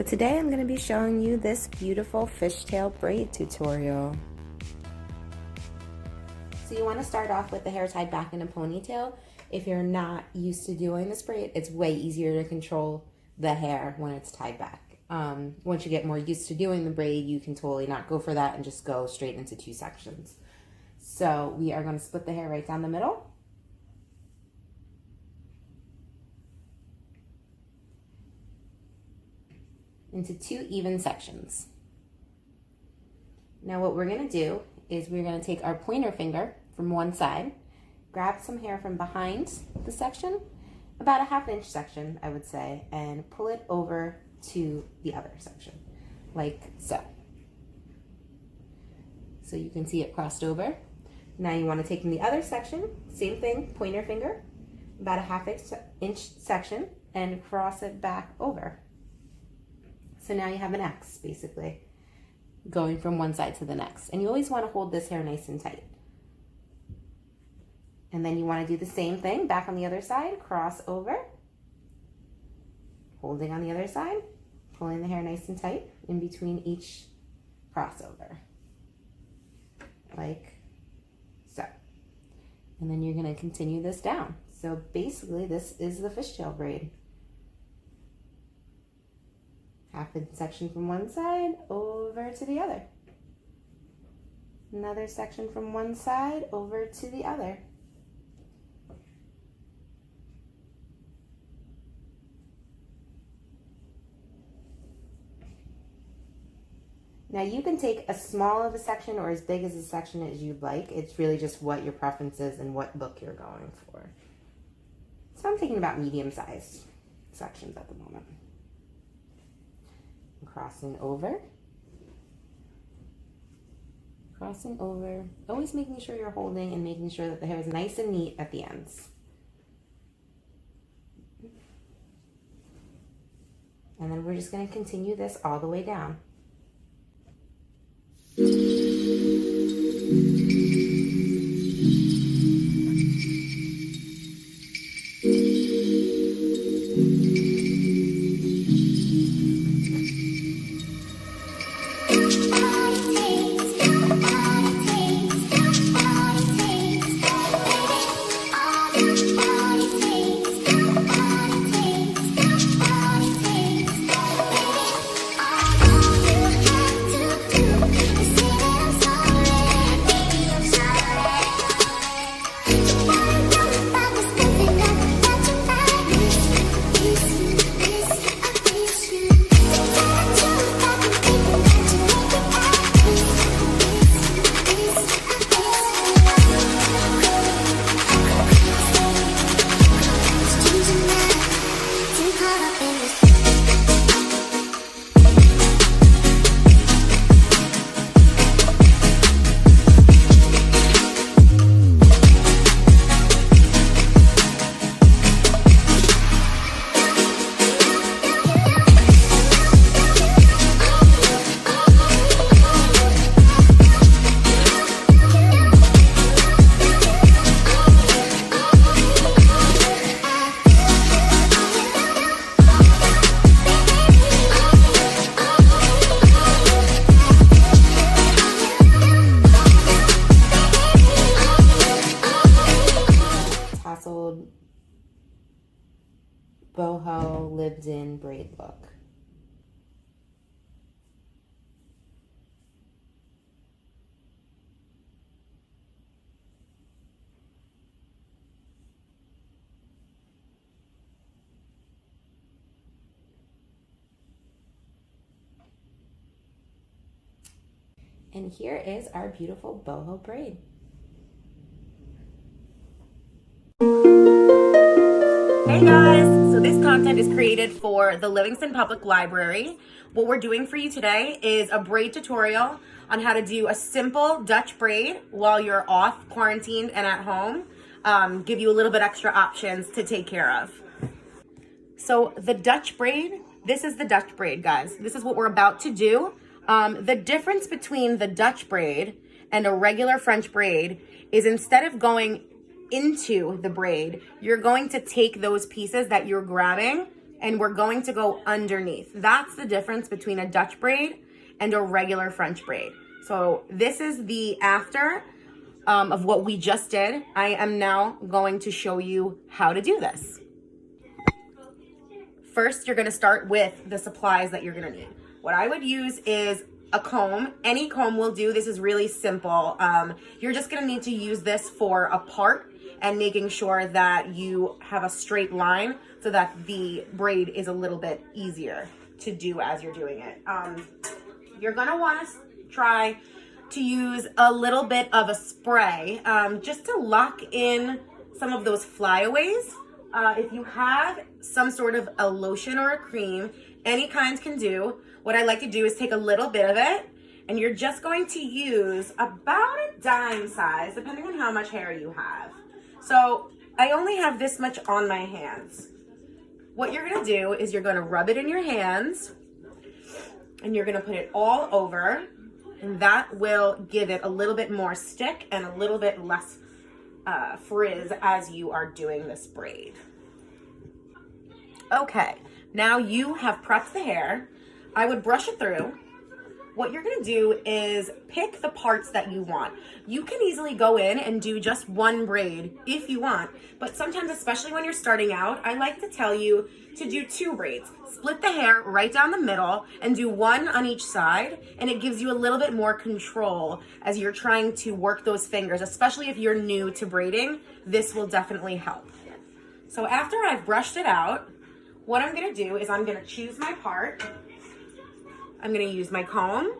today I'm going to be showing you this beautiful fishtail braid tutorial. So you want to start off with the hair tied back in a ponytail. If you're not used to doing this braid, it's way easier to control the hair when it's tied back. Once you get more used to doing the braid, you can totally not go for that and just go straight into 2 sections. So we are going to split the hair right down the middle. Into 2 even sections. Now what we're going to do is we're going to take our pointer finger from one side, grab some hair from behind the section, about a 1/2 inch section I would say, and pull it over to the other section, like so. So you can see it crossed over. Now you want to take in the other section, same thing, pointer finger, about a 1/2 inch section, and cross it back over. So now you have an X, basically, going from one side to the next. And you always want to hold this hair nice and tight. And then you want to do the same thing, back on the other side, cross over, holding on the other side, pulling the hair nice and tight in between each crossover, like so. And then you're going to continue this down. So basically, this is the fishtail braid. 1/2 section from one side over to the other. Another section from one side over to the other. Now you can take as small of a section or as big as a section as you'd like. It's really just what your preference is and what look you're going for. So I'm thinking about medium-sized sections at the moment. Crossing over, always making sure you're holding and making sure that the hair is nice and neat at the ends. And then we're just going to continue this all the way down. Boho lived-in braid look. And here is our beautiful boho braid. Hey guys, so this content is created for the Livingston Public Library. What we're doing for you today is a braid tutorial on how to do a simple Dutch braid while you're off, quarantined, and at home. Give you a little bit extra options to take care of. So the Dutch braid, this is the Dutch braid, guys. This is what we're about to do. The difference between the Dutch braid and a regular French braid is instead of going into the braid, you're going to take those pieces that you're grabbing and we're going to go underneath. That's the difference between a Dutch braid and a regular French braid. So this is the after of what we just did. I am now going to show you how to do this. First, you're gonna start with the supplies that you're gonna need. What I would use is a comb. Any comb will do. This is really simple. You're just gonna need to use this for a part and making sure that you have a straight line so that the braid is a little bit easier to do as you're doing it. You're gonna wanna try to use a little bit of a spray just to lock in some of those flyaways. If you have some sort of a lotion or a cream, any kind can do. What I like to do is take a little bit of it, and you're just going to use about a dime size, depending on how much hair you have. So I only have this much on my hands. What you're gonna do is you're gonna rub it in your hands, and you're gonna put it all over, and that will give it a little bit more stick and a little bit less frizz as you are doing this braid. Okay, now you have prepped the hair. I would brush it through. What you're gonna do is pick the parts that you want. You can easily go in and do just one braid if you want, but sometimes, especially when you're starting out, I like to tell you to do 2 braids. Split the hair right down the middle and do 1 on each side, and it gives you a little bit more control as you're trying to work those fingers, especially if you're new to braiding. This will definitely help. So after I've brushed it out, what I'm gonna do is I'm gonna choose my part. I'm gonna use my comb.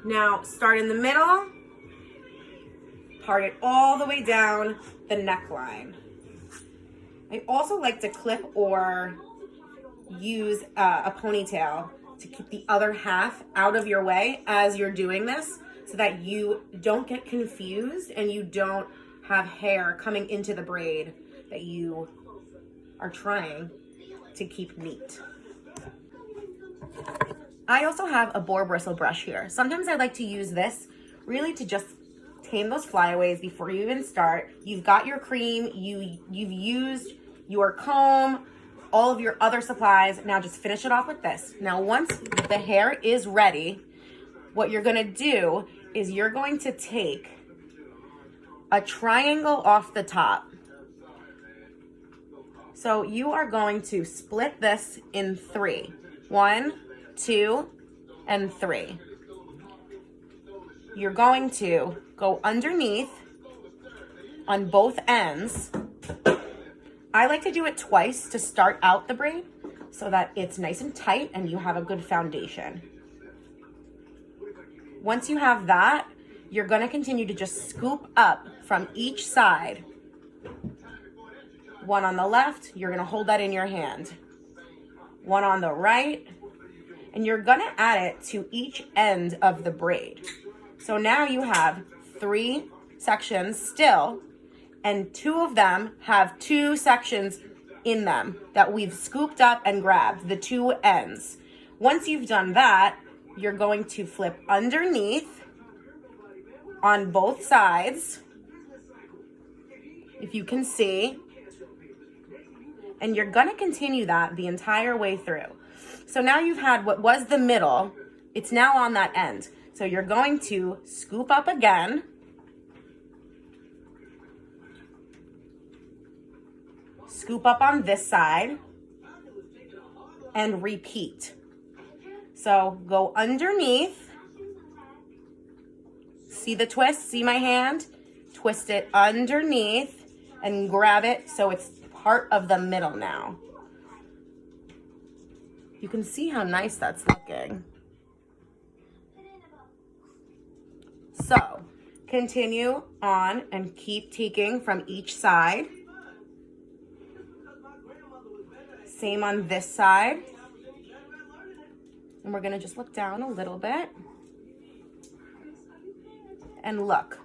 Now start in the middle, part it all the way down the neckline. I also like to clip or use a ponytail to keep the other half out of your way as you're doing this so that you don't get confused and you don't have hair coming into the braid that you are trying to keep neat. I also have a boar bristle brush here. Sometimes I like to use this really to just tame those flyaways before you even start. You've got your cream, you've used your comb, all of your other supplies. Now just finish it off with this. Now once the hair is ready, what you're gonna do is you're going to take a triangle off the top. So you are going to split this in 3. 1, 2, and 3. You're going to go underneath on both ends. I like to do it twice to start out the braid so that it's nice and tight and you have a good foundation. Once you have that, you're going to continue to just scoop up from each side. 1 on the left, you're going to hold that in your hand. 1 on the right, and you're going to add it to each end of the braid. So now you have 3 sections still, and 2 of them have 2 sections in them that we've scooped up and grabbed, the 2 ends. Once you've done that, you're going to flip underneath on both sides, if you can see, and you're gonna continue that the entire way through. So now you've had what was the middle, it's now on that end. So you're going to scoop up again, scoop up on this side, and repeat. So go underneath, see the twist, see my hand? Twist it underneath and grab it so it's part of the middle now. You can see how nice that's looking. So continue on and keep taking from each side. Same on this side. And we're gonna just look down a little bit. And look.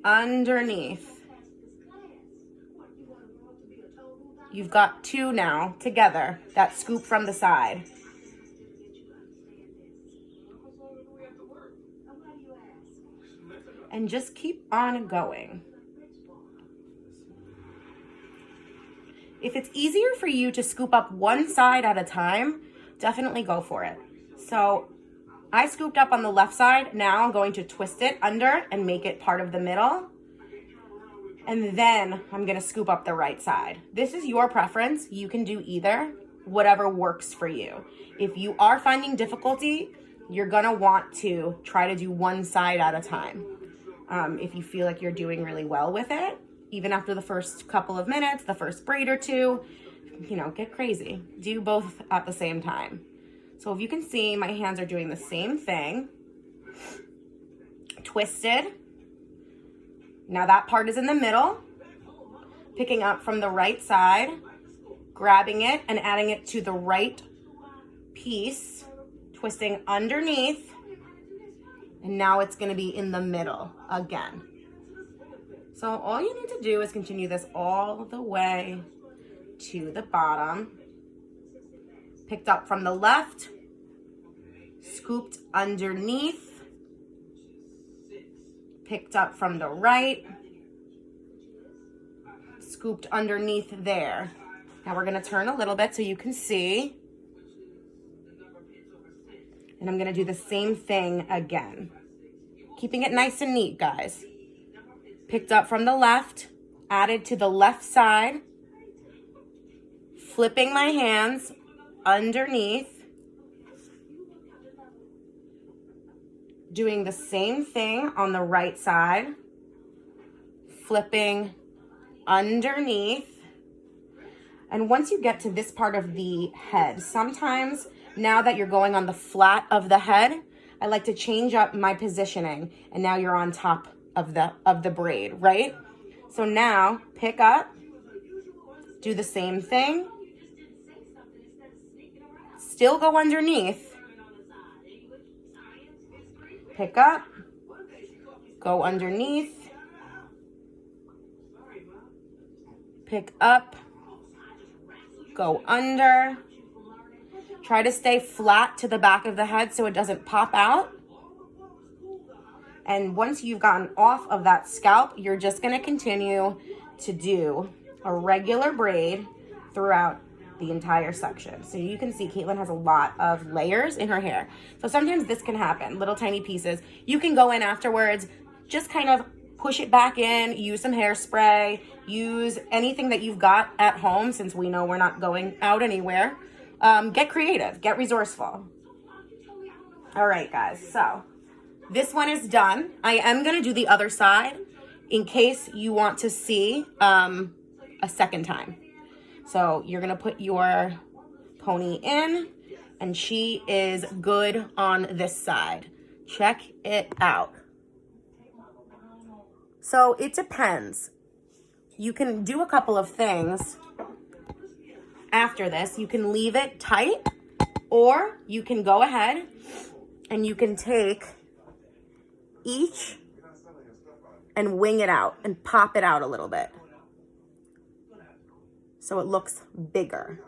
Underneath. You've got 2 now together that scoop from the side. And just keep on going. If it's easier for you to scoop up one side at a time, definitely go for it. So I scooped up on the left side. Now I'm going to twist it under and make it part of the middle. And then I'm gonna scoop up the right side. This is your preference. You can do either, whatever works for you. If you are finding difficulty, you're gonna want to try to do one side at a time. If you feel like you're doing really well with it, even after the first couple of minutes, the first braid or two, get crazy. Do both at the same time. So if you can see, my hands are doing the same thing. Twisted. Now that part is in the middle. Picking up from the right side, grabbing it and adding it to the right piece, twisting underneath, and now it's gonna be in the middle again. So all you need to do is continue this all the way to the bottom. Picked up from the left, scooped underneath, picked up from the right, scooped underneath there. Now we're gonna turn a little bit so you can see. And I'm gonna do the same thing again. Keeping it nice and neat, guys. Picked up from the left, added to the left side, flipping my hands underneath, doing the same thing on the right side, flipping underneath. And once you get to this part of the head, sometimes now that you're going on the flat of the head, I like to change up my positioning, and now you're on top of the braid, right? So now pick up, do the same thing, still go underneath, pick up, go underneath, pick up, go under. Try to stay flat to the back of the head so it doesn't pop out. And once you've gotten off of that scalp, you're just gonna continue to do a regular braid throughout the entire section. So you can see Caitlin has a lot of layers in her hair. So sometimes this can happen, little tiny pieces. You can go in afterwards, just kind of push it back in, use some hairspray, use anything that you've got at home, since we know we're not going out anywhere. Get creative, get resourceful. All right, guys, so this one is done. I am gonna do the other side in case you want to see a second time. So you're gonna put your pony in, and she is good on this side. Check it out. So it depends. You can do a couple of things after this. You can leave it tight, or you can go ahead and you can take each and wing it out and pop it out a little bit so it looks bigger.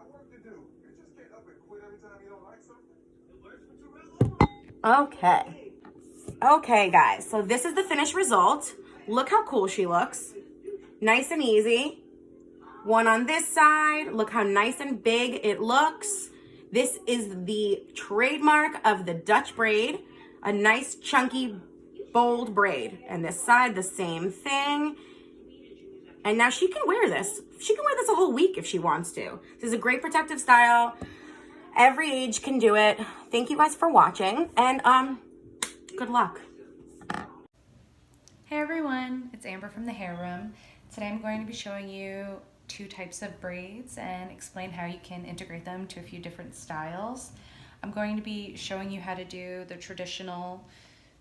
Okay guys, so this is the finished result. Look how cool she looks. Nice and easy. One on this side. Look how nice and big it looks. This is the trademark of the Dutch braid. A nice chunky bold braid. And this side, the same thing. And now she can wear this. She can wear this a whole week if she wants to. This is a great protective style. Every age can do it. Thank you guys for watching, and good luck. Hey everyone, it's Amber from the Hair Room. Today I'm going to be showing you 2 types of braids and explain how you can integrate them to a few different styles. I'm going to be showing you how to do the traditional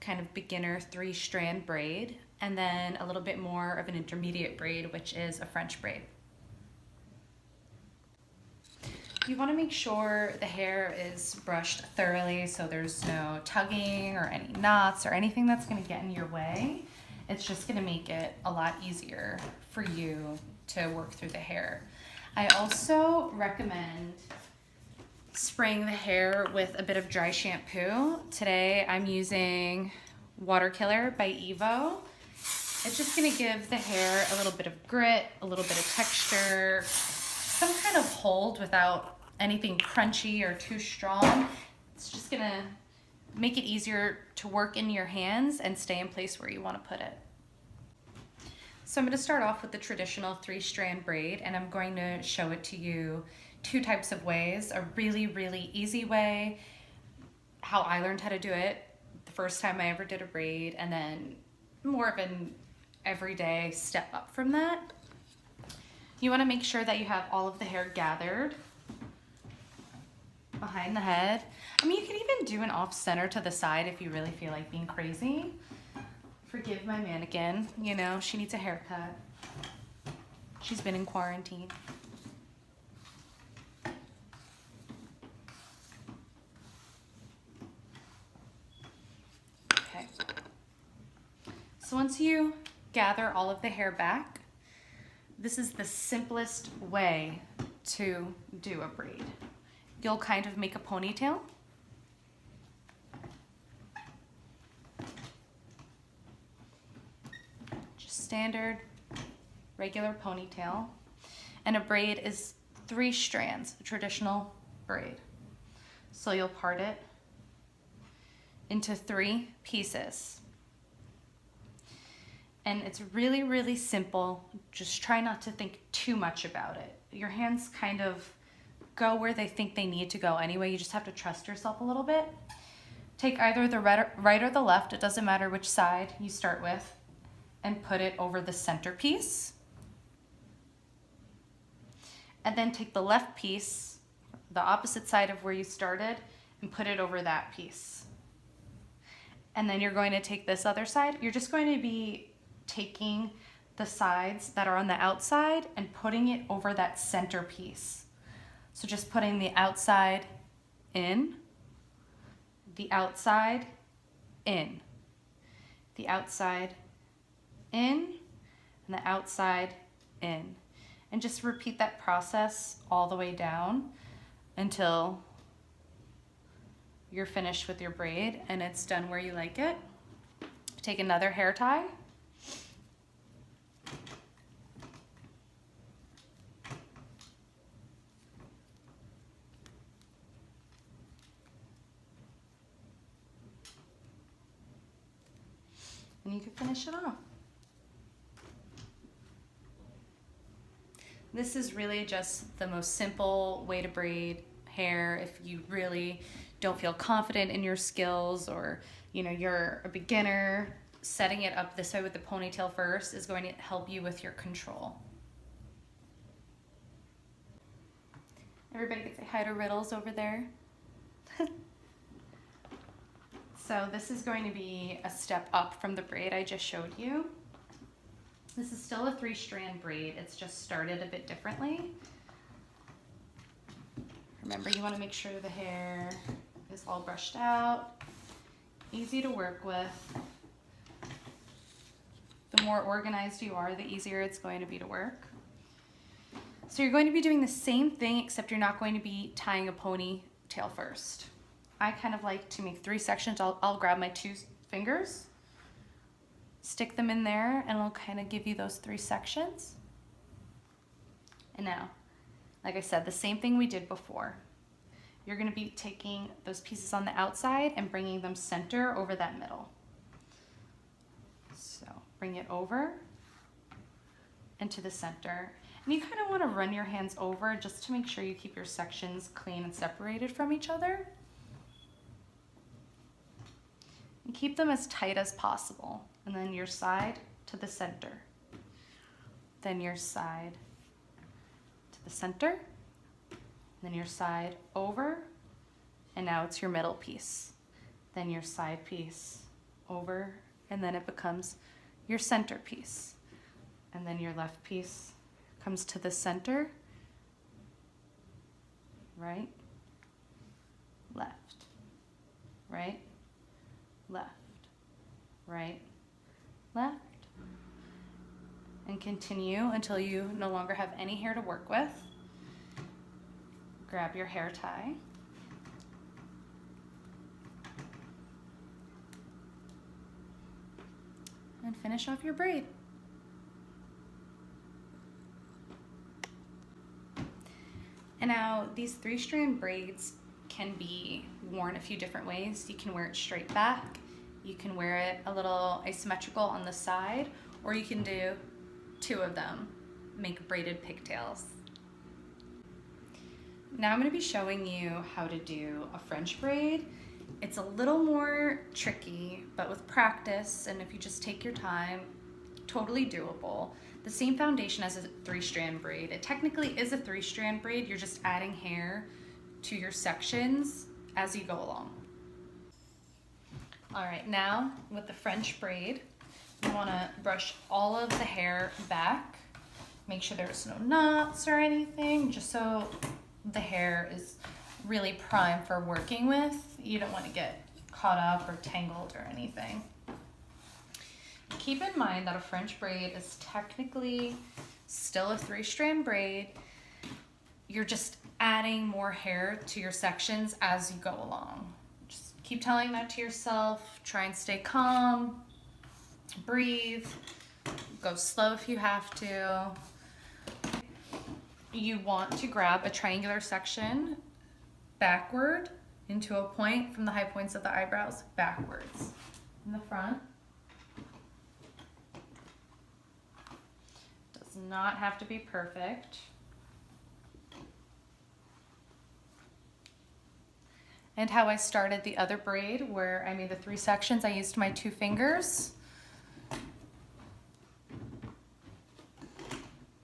kind of beginner 3-strand braid, and then a little bit more of an intermediate braid, which is a French braid. You want to make sure the hair is brushed thoroughly so there's no tugging or any knots or anything that's going to get in your way. It's just going to make it a lot easier for you to work through the hair. I also recommend spraying the hair with a bit of dry shampoo. Today I'm using Water Killer by Evo. It's just going to give the hair a little bit of grit, a little bit of texture, some kind of hold without anything crunchy or too strong. It's just gonna make it easier to work in your hands and stay in place where you want to put it. So I'm going to start off with the traditional 3-strand braid, and I'm going to show it to you 2 types of ways. A really easy way, how I learned how to do it the first time I ever did a braid, and then more of an everyday step up from that. You want to make sure that you have all of the hair gathered behind the head. I mean, you can even do an off center to the side if you really feel like being crazy. Forgive my mannequin, you know, she needs a haircut. She's been in quarantine. Okay. So once you gather all of the hair back, this is the simplest way to do a braid. You'll kind of make a ponytail. Just standard, regular ponytail. And a braid is 3 strands, a traditional braid. So you'll part it into 3 pieces. And it's really simple. Just try not to think too much about it. Your hands kind of go where they think they need to go anyway. You just have to trust yourself a little bit. Take either the right or the left, it doesn't matter which side you start with, and put it over the center piece. And then take the left piece, the opposite side of where you started, and put it over that piece. And then you're going to take this other side. You're just going to be taking the sides that are on the outside and putting it over that center piece. So just putting the outside in, the outside in, the outside in, and the outside in. And just repeat that process all the way down until you're finished with your braid and it's done where you like it. Take another hair tie. And you can finish it off. This is really just the most simple way to braid hair if you really don't feel confident in your skills, or you know, you're a beginner. Setting it up this way with the ponytail first is going to help you with your control. Everybody can say hi to Riddles over there. So this is going to be a step up from the braid I just showed you. This is still a 3-strand braid. It's just started a bit differently. Remember, you want to make sure the hair is all brushed out, easy to work with. The more organized you are, the easier it's going to be to work. So you're going to be doing the same thing, except you're not going to be tying a ponytail first. I kind of like to make 3 sections. I'll grab my 2 fingers, stick them in there, and it'll kind of give you those 3 sections. And now, like I said, the same thing we did before. You're going to be taking those pieces on the outside and bringing them center over that middle. So bring it over into the center. And you kind of want to run your hands over just to make sure you keep your sections clean and separated from each other. And keep them as tight as possible. And then your side to the center. Then your side to the center. Then your side over. And now it's your middle piece. Then your side piece over. And then it becomes your center piece. And then your left piece comes to the center. Right, left, right, left, right, left, and continue until you no longer have any hair to work with. Grab your hair tie. And finish off your braid. And now these 3-strand braids can be worn a few different ways. You can wear it straight back, you can wear it a little asymmetrical on the side, or you can do 2 of them, make braided pigtails. Now I'm going to be showing you how to do a French braid. It's a little more tricky, but with practice and if you just take your time, totally doable. The same foundation as a 3-strand braid. It technically is a 3-strand braid, you're just adding hair to your sections as you go along. All right, now with the French braid, you want to brush all of the hair back. Make sure there's no knots or anything, just so the hair is really prime for working with. You don't want to get caught up or tangled or anything. Keep in mind that a French braid is technically still a 3-strand braid. You're just adding more hair to your sections as you go along. Just keep telling that to yourself. Try and stay calm. Breathe. Go slow if you have to. You want to grab a triangular section backward into a point from the high points of the eyebrows backwards in the front. Does not have to be perfect. And how I started the other braid where I made the 3 sections, I used my 2 fingers.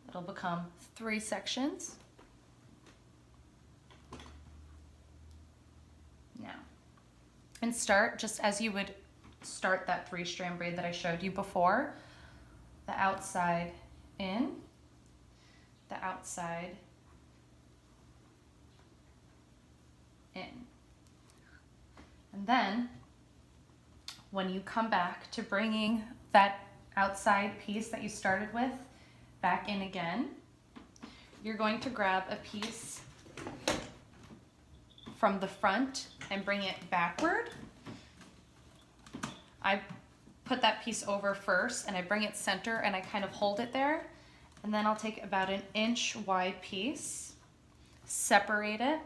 It'll become 3 sections. Now, and start just as you would start that 3-strand braid that I showed you before. The outside in, the outside in. And then when you come back to bringing that outside piece that you started with back in again, you're going to grab a piece from the front and bring it backward. I put that piece over first and I bring it center and I kind of hold it there. And then I'll take about an inch wide piece, separate it,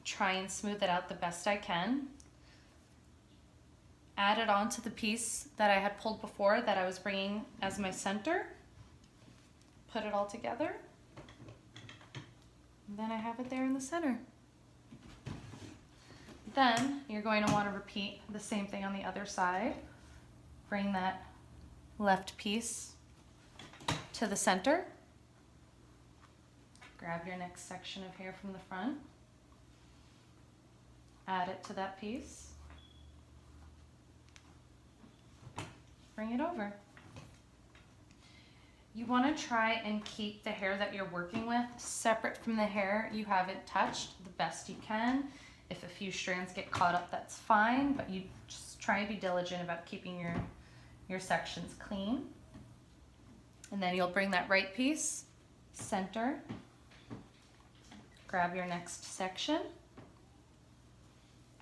try and smooth it out the best I can. Add it onto the piece that I had pulled before that I was bringing as my center. Put it all together. And then I have it there in the center. Then you're going to want to repeat the same thing on the other side. Bring that left piece to the center. Grab your next section of hair from the front. Add it to that piece. Bring it over. You want to try and keep the hair that you're working with separate from the hair you haven't touched the best you can. If a few strands get caught up, that's fine, but you just try and be diligent about keeping your sections clean. And then you'll bring that right piece, center, grab your next section,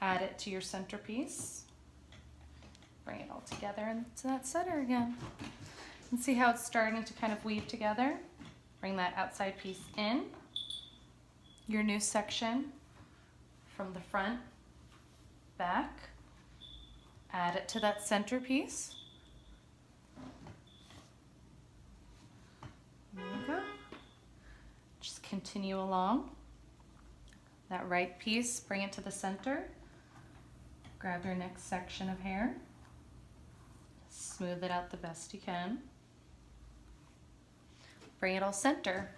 add it to your centerpiece, bring it all together into that center again. And see how it's starting to kind of weave together? Bring that outside piece in, your new section from the front, back, add it to that centerpiece. There you go. Just continue along. That right piece, bring it to the center. Grab your next section of hair. Smooth it out the best you can. Bring it all center.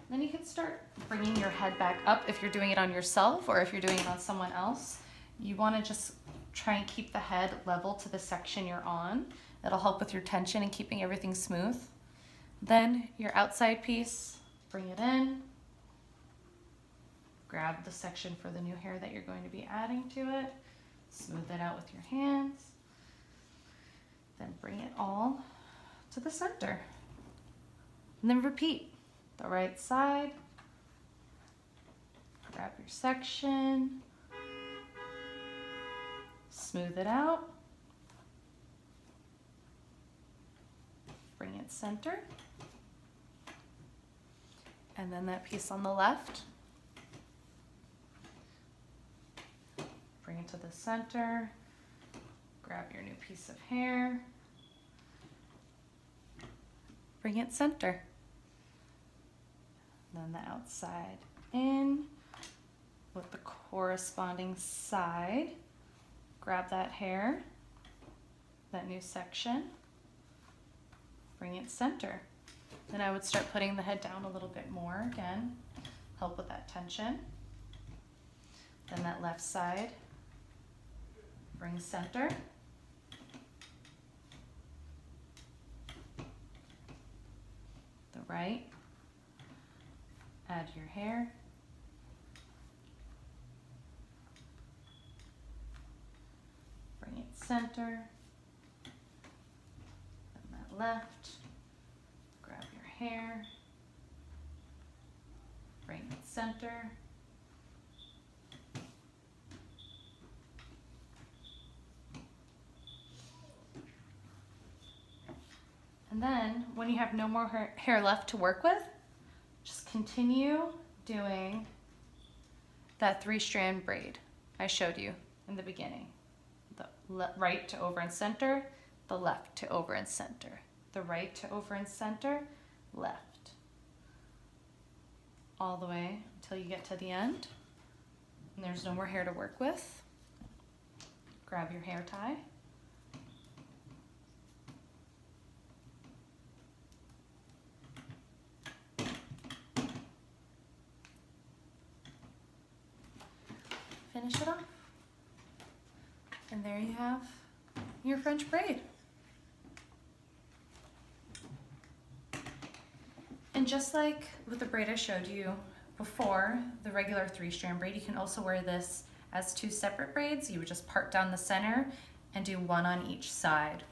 Then you can start bringing your head back up if you're doing it on yourself or if you're doing it on someone else. You want to just try and keep the head level to the section you're on. It'll help with your tension and keeping everything smooth. Then your outside piece, bring it in. Grab the section for the new hair that you're going to be adding to it. Smooth it out with your hands. Then bring it all to the center. And then repeat. The right side. Grab your section. Smooth it out. Bring it center. And then that piece on the left. Bring it to the center. Grab your new piece of hair. Bring it center. Then the outside in with the corresponding side. Grab that hair, that new section, bring it center. Then I would start putting the head down a little bit more again, help with that tension. Then that left side, bring center. The right, add your hair. Bring it center. Then that left, grab your hair. Bring it center. And then when you have no more hair left to work with, just continue doing that 3-strand braid I showed you in the beginning. The right to over and center, the left to over and center, the right to over and center, left. All the way until you get to the end and there's no more hair to work with. Grab your hair tie. Finish it off. And there you have your French braid. And just like with the braid I showed you before, the regular 3-strand braid, you can also wear this as 2 separate braids. You would just part down the center and do 1 on each side.